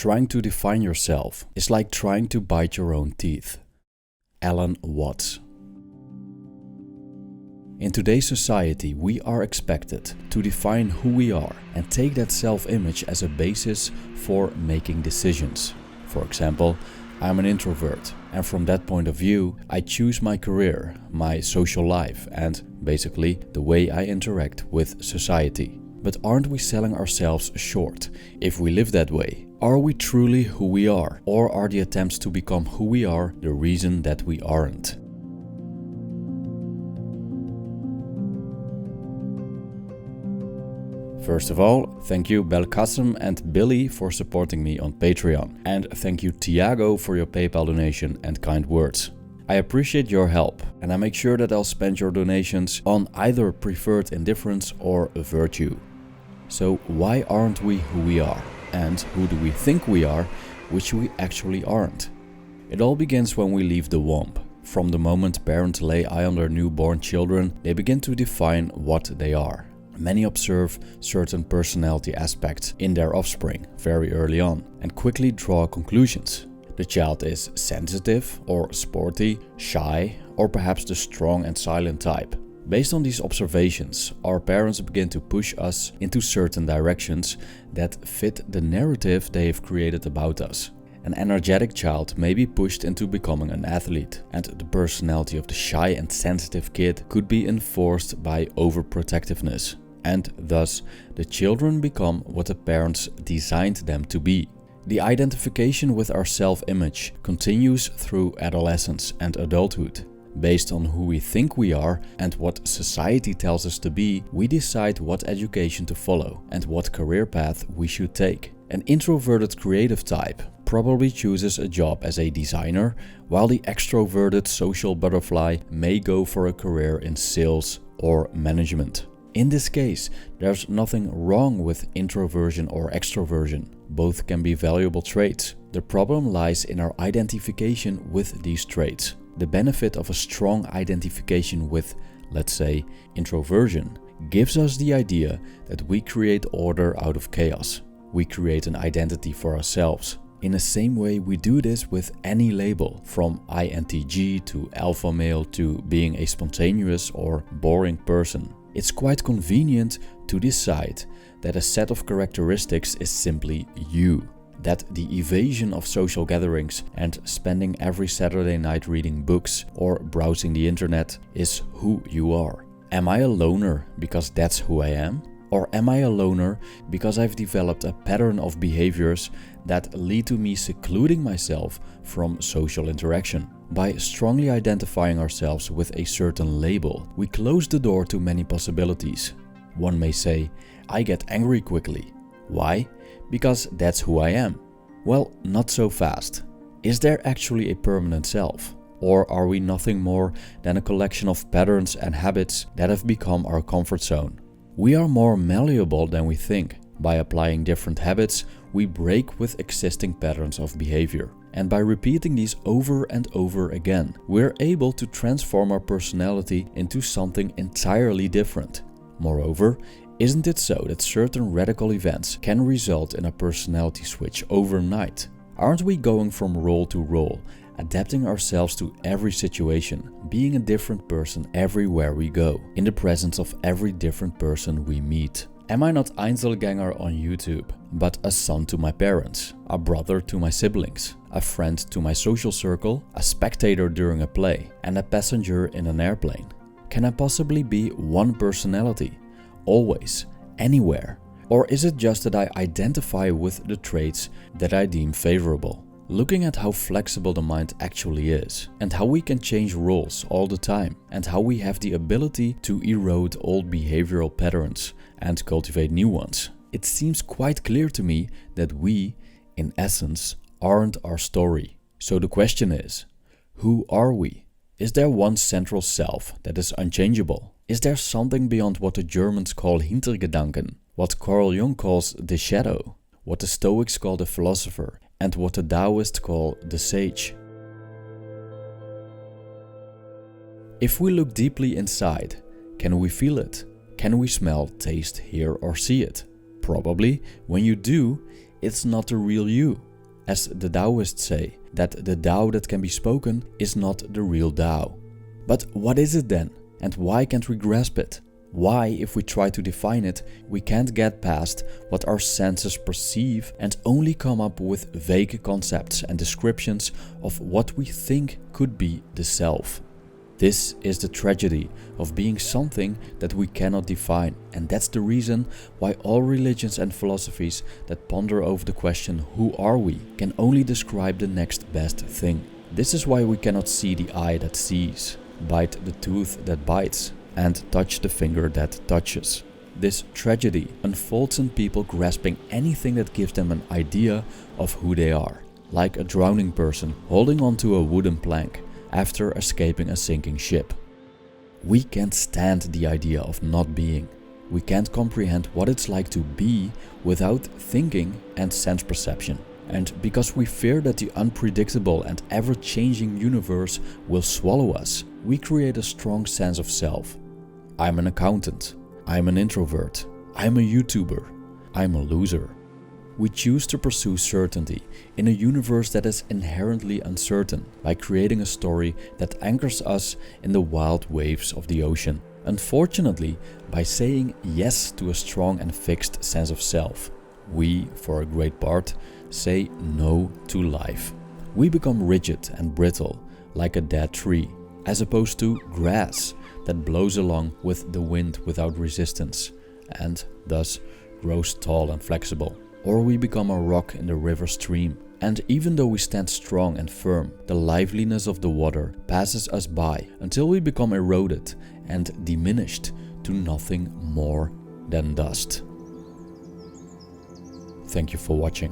Trying to define yourself is like trying to bite your own teeth. Alan Watts. In today's society, we are expected to define who we are and take that self-image as a basis for making decisions. For example, I'm an introvert, and from that point of view, I choose my career, my social life, and basically the way I interact with society. But aren't we selling ourselves short if we live that way? Are we truly who we are, or are the attempts to become who we are the reason that we aren't? First of all, thank you Belkacem and Billy for supporting me on Patreon. And thank you Tiago for your PayPal donation and kind words. I appreciate your help, and I make sure that I'll spend your donations on either preferred indifference or virtue. So why aren't we who we are? And who do we think we are, which we actually aren't? It all begins when we leave the womb. From the moment parents lay eye on their newborn children, they begin to define what they are. Many observe certain personality aspects in their offspring very early on and quickly draw conclusions. The child is sensitive or sporty, shy, or perhaps the strong and silent type. Based on these observations, our parents begin to push us into certain directions that fit the narrative they have created about us. An energetic child may be pushed into becoming an athlete, and the personality of the shy and sensitive kid could be enforced by overprotectiveness. And thus, the children become what the parents designed them to be. The identification with our self-image continues through adolescence and adulthood. Based on who we think we are and what society tells us to be, we decide what education to follow and what career path we should take. An introverted creative type probably chooses a job as a designer, while the extroverted social butterfly may go for a career in sales or management. In this case, there's nothing wrong with introversion or extroversion. Both can be valuable traits. The problem lies in our identification with these traits. The benefit of a strong identification with, let's say, introversion gives us the idea that we create order out of chaos. We create an identity for ourselves. In the same way we do this with any label, from INTG to alpha male to being a spontaneous or boring person. It's quite convenient to decide that a set of characteristics is simply you. That the evasion of social gatherings and spending every Saturday night reading books or browsing the internet is who you are. Am I a loner because that's who I am? Or am I a loner because I've developed a pattern of behaviors that lead to me secluding myself from social interaction? By strongly identifying ourselves with a certain label, we close the door to many possibilities. One may say, I get angry quickly. Why? Because that's who I am. Well, not so fast. Is there actually a permanent self? Or are we nothing more than a collection of patterns and habits that have become our comfort zone? We are more malleable than we think. By applying different habits, we break with existing patterns of behavior. And by repeating these over and over again, we're able to transform our personality into something entirely different. Moreover, isn't it so that certain radical events can result in a personality switch overnight? Aren't we going from role to role, adapting ourselves to every situation, being a different person everywhere we go, in the presence of every different person we meet? Am I not Einzelgänger on YouTube, but a son to my parents, a brother to my siblings, a friend to my social circle, a spectator during a play, and a passenger in an airplane? Can I possibly be one personality? Always, anywhere? Or is it just that I identify with the traits that I deem favorable? Looking at how flexible the mind actually is, and how we can change roles all the time, and how we have the ability to erode old behavioral patterns and cultivate new ones, it seems quite clear to me that we, in essence, aren't our story. So the question is, who are we? Is there one central self that is unchangeable? Is there something beyond what the Germans call Hintergedanken, what Carl Jung calls the shadow, what the Stoics call the philosopher, and what the Taoists call the sage? If we look deeply inside, can we feel it? Can we smell, taste, hear or see it? Probably, when you do, it's not the real you. As the Taoists say, that the Tao that can be spoken is not the real Tao. But what is it then? And why can't we grasp it? Why, if we try to define it, we can't get past what our senses perceive and only come up with vague concepts and descriptions of what we think could be the self? This is the tragedy of being something that we cannot define, and that's the reason why all religions and philosophies that ponder over the question who are we can only describe the next best thing. This is why we cannot see the eye that sees, bite the tooth that bites, and touch the finger that touches. This tragedy unfolds in people grasping anything that gives them an idea of who they are, like a drowning person holding onto a wooden plank after escaping a sinking ship. We can't stand the idea of not being. We can't comprehend what it's like to be without thinking and sense perception. And because we fear that the unpredictable and ever-changing universe will swallow us, we create a strong sense of self. I'm an accountant, I'm an introvert, I'm a YouTuber, I'm a loser. We choose to pursue certainty in a universe that is inherently uncertain by creating a story that anchors us in the wild waves of the ocean. Unfortunately, by saying yes to a strong and fixed sense of self, we, for a great part, say no to life. We become rigid and brittle, like a dead tree, as opposed to grass that blows along with the wind without resistance, and thus grows tall and flexible. Or we become a rock in the river stream, and even though we stand strong and firm, the liveliness of the water passes us by until we become eroded and diminished to nothing more than dust. Thank you for watching.